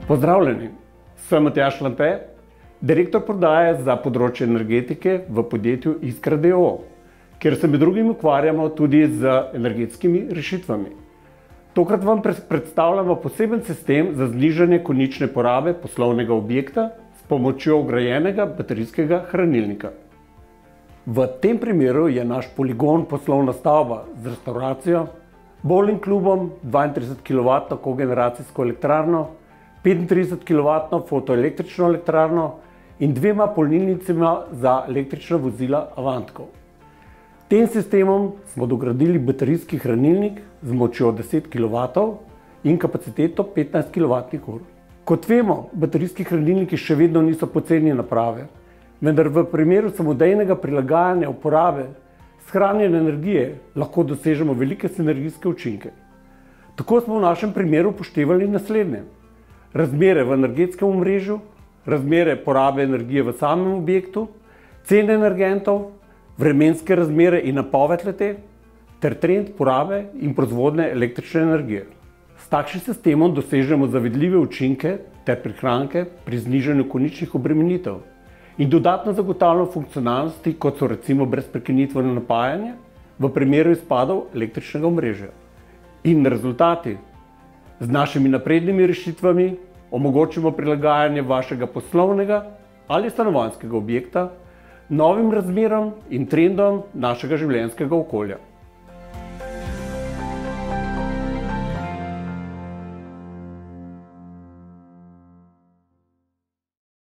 Pozdravljeni, sem Matjaž Lampe, direktor prodaje za področje energetike v podjetju Iskra d.o.o., kjer se med drugim ukvarjamo tudi z energetskimi rešitvami. Tokrat vam predstavljamo poseben sistem za znižanje konične porabe poslovnega objekta s pomočjo vgrajenega baterijskega hranilnika. V tem primeru je naš poligon poslovna stavba z restavracijo, bowling klubom, 32 kW kogeneracijsko elektrarno, 35 kW fotoelektrično elektrarno in dvema polnilnicama za električna vozila Avantco. Tem sistemom smo dogradili baterijski hranilnik z močjo 10 kW in kapaciteto 15 kWh. Kot vemo, baterijski hranilniki še vedno niso poceni naprave, vendar v primeru samodejnega prilagajanja uporabe shranjene energije lahko dosežemo velike sinergijske učinke. Tako smo v našem primeru upoštevali naslednje: razmere v energetskem omrežju, razmere porabe energije v samem objektu, cene energentov, vremenske razmere in napoved le-te ter trend porabe in proizvodnje električne energije. S takšnim sistemom dosežemo zavidljive učinke ter prihranke pri znižanju koničnih obremenitev in dodatno zagotavljamo funkcionalnosti, kot so recimo brezprekinitveno napajanje v primeru izpadov električnega omrežja. In rezultati: z našimi naprednimi rešitvami omogočimo prilagajanje vašega poslovnega ali stanovanjskega objekta novim razmeram in trendom našega življenjskega okolja.